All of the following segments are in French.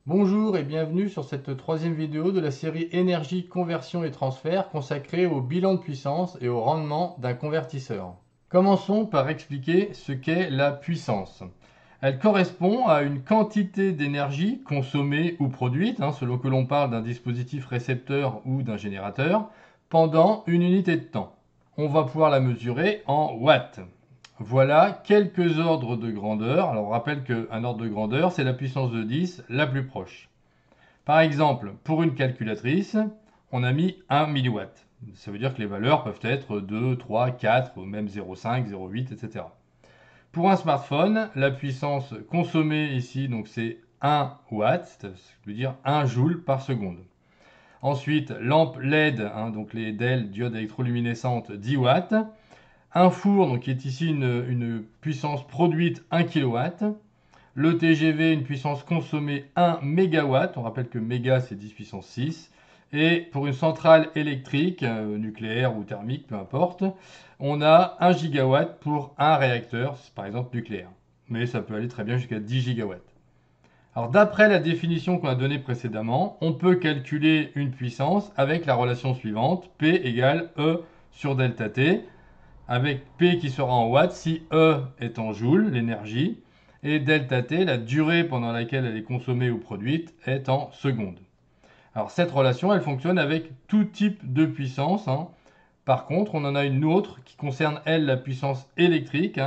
Bonjour et bienvenue sur cette troisième vidéo de la série Énergie, conversion et transfert consacrée au bilan de puissance et au rendement d'un convertisseur. Commençons par expliquer ce qu'est la puissance. Elle correspond à une quantité d'énergie consommée ou produite, selon que l'on parle d'un dispositif récepteur ou d'un générateur, pendant une unité de temps. On va pouvoir la mesurer en watts. Voilà quelques ordres de grandeur. Alors on rappelle qu'un ordre de grandeur, c'est la puissance de 10 la plus proche. Par exemple, pour une calculatrice, on a mis 1 milliwatt. Ça veut dire que les valeurs peuvent être 2, 3, 4, même 0,5, 0,8, etc. Pour un smartphone, la puissance consommée ici, donc c'est 1 watt, ça veut dire 1 joule par seconde. Ensuite, lampe LED, donc les DEL, diodes électroluminescentes, 10 watts. Un four, donc qui est ici une puissance produite 1 kW. Le TGV, une puissance consommée 1 MW. On rappelle que méga, c'est 10 puissance 6. Et pour une centrale électrique, nucléaire ou thermique, peu importe, on a 1 gigawatt pour un réacteur, par exemple nucléaire. Mais ça peut aller très bien jusqu'à 10 gigawatts. Alors d'après la définition qu'on a donnée précédemment, on peut calculer une puissance avec la relation suivante, P égale E sur delta T, avec P qui sera en watts si E est en joules, l'énergie, et delta T, la durée pendant laquelle elle est consommée ou produite, est en secondes. Alors cette relation, elle fonctionne avec tout type de puissance. Par contre, on en a une autre qui concerne, elle, la puissance électrique,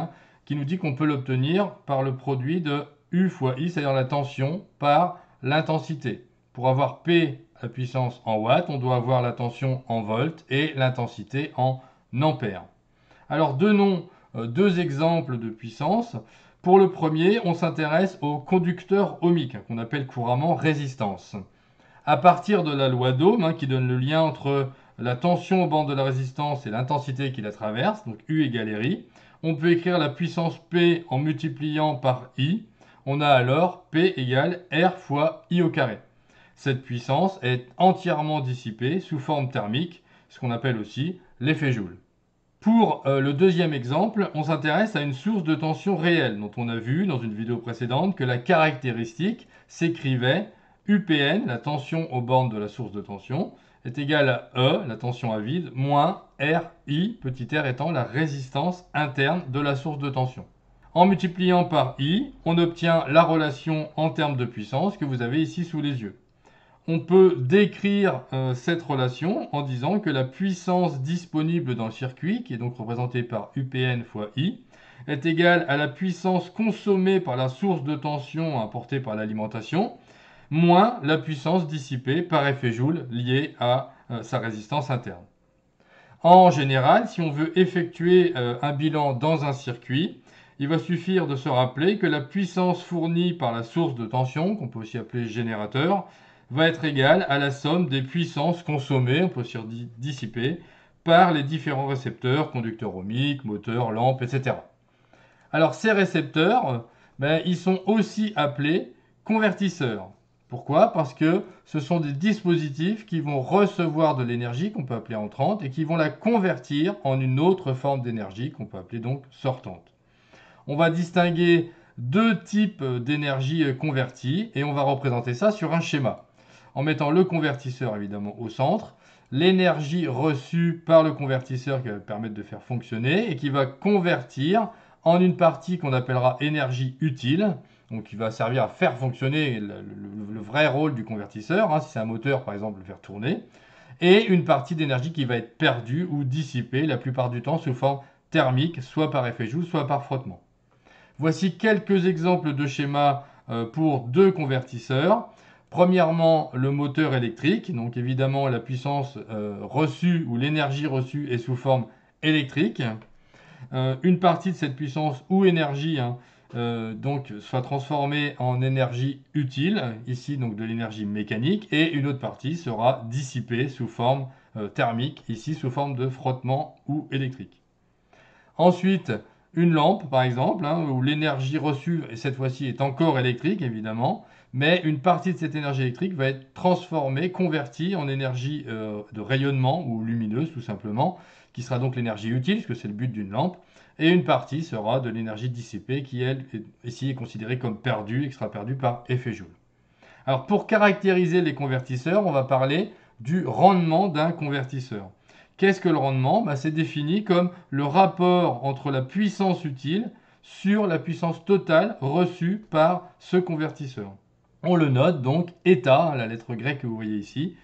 qui nous dit qu'on peut l'obtenir par le produit de U fois I, c'est-à-dire la tension par l'intensité. Pour avoir P, la puissance en watts, on doit avoir la tension en volts et l'intensité en ampères. Alors donnons deux exemples de puissance. Pour le premier, on s'intéresse au conducteur ohmique, qu'on appelle couramment résistance. À partir de la loi d'Ohm, qui donne le lien entre la tension au bord de la résistance et l'intensité qui la traverse, donc U égale RI, on peut écrire la puissance P en multipliant par I. On a alors P égale R fois I au carré. Cette puissance est entièrement dissipée sous forme thermique, ce qu'on appelle aussi l'effet Joule. Pour le deuxième exemple, on s'intéresse à une source de tension réelle dont on a vu dans une vidéo précédente que la caractéristique s'écrivait UPN, la tension aux bornes de la source de tension, est égale à E, la tension à vide, moins RI, petit r étant la résistance interne de la source de tension. En multipliant par I, on obtient la relation en termes de puissance que vous avez ici sous les yeux. On peut décrire cette relation en disant que la puissance disponible dans le circuit, qui est donc représentée par UPN fois I, est égale à la puissance consommée par la source de tension apportée par l'alimentation, moins la puissance dissipée par effet Joule liée à sa résistance interne. En général, si on veut effectuer un bilan dans un circuit, il va suffire de se rappeler que la puissance fournie par la source de tension, qu'on peut aussi appeler générateur, va être égale à la somme des puissances consommées, on peut aussi dire dissipées, par les différents récepteurs, conducteurs ohmiques, moteurs, lampes, etc. Alors ces récepteurs, ils sont aussi appelés convertisseurs. Pourquoi? Parce que ce sont des dispositifs qui vont recevoir de l'énergie, qu'on peut appeler entrante, et qui vont la convertir en une autre forme d'énergie, qu'on peut appeler donc sortante. On va distinguer deux types d'énergie convertie, et on va représenter ça sur un schéma. En mettant le convertisseur évidemment au centre, l'énergie reçue par le convertisseur qui va permettre de faire fonctionner, et qui va convertir en une partie qu'on appellera énergie utile, donc qui va servir à faire fonctionner le vrai rôle du convertisseur, si c'est un moteur par exemple, le faire tourner, et une partie d'énergie qui va être perdue ou dissipée la plupart du temps sous forme thermique, soit par effet Joule, soit par frottement. Voici quelques exemples de schémas pour deux convertisseurs. Premièrement, le moteur électrique, donc évidemment la puissance reçue ou l'énergie reçue est sous forme électrique. Une partie de cette puissance ou énergie donc soit transformée en énergie utile, ici donc de l'énergie mécanique, et une autre partie sera dissipée sous forme thermique, ici sous forme de frottement ou électrique. Ensuite, une lampe par exemple, où l'énergie reçue cette fois-ci est encore électrique évidemment, mais une partie de cette énergie électrique va être transformée, convertie en énergie de rayonnement ou lumineuse tout simplement, qui sera donc l'énergie utile, puisque c'est le but d'une lampe, et une partie sera de l'énergie dissipée qui, elle, ici est considérée comme perdue et qui sera perdue par effet Joule. Alors pour caractériser les convertisseurs, on va parler du rendement d'un convertisseur. Qu'est-ce que le rendement? C'est défini comme le rapport entre la puissance utile sur la puissance totale reçue par ce convertisseur. On le note donc état, la lettre grecque que vous voyez ici,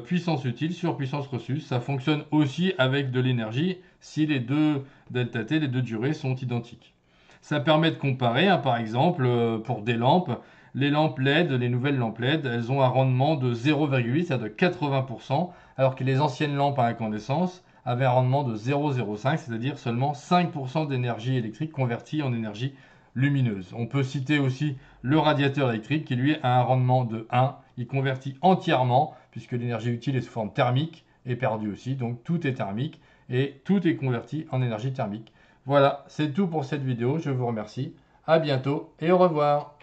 puissance utile sur puissance reçue. Ça fonctionne aussi avec de l'énergie si les deux delta T, les deux durées sont identiques. Ça permet de comparer, par exemple, pour des lampes, les lampes LED, les nouvelles lampes LED, elles ont un rendement de 0,8, c'est-à-dire de 80%, alors que les anciennes lampes à incandescence avaient un rendement de 0,05, c'est-à-dire seulement 5% d'énergie électrique convertie en énergie lumineuse. On peut citer aussi le radiateur électrique qui lui a un rendement de 1. Il convertit entièrement, puisque l'énergie utile est sous forme thermique, est perdue aussi, donc tout est thermique et tout est converti en énergie thermique. Voilà, c'est tout pour cette vidéo, je vous remercie, à bientôt et au revoir.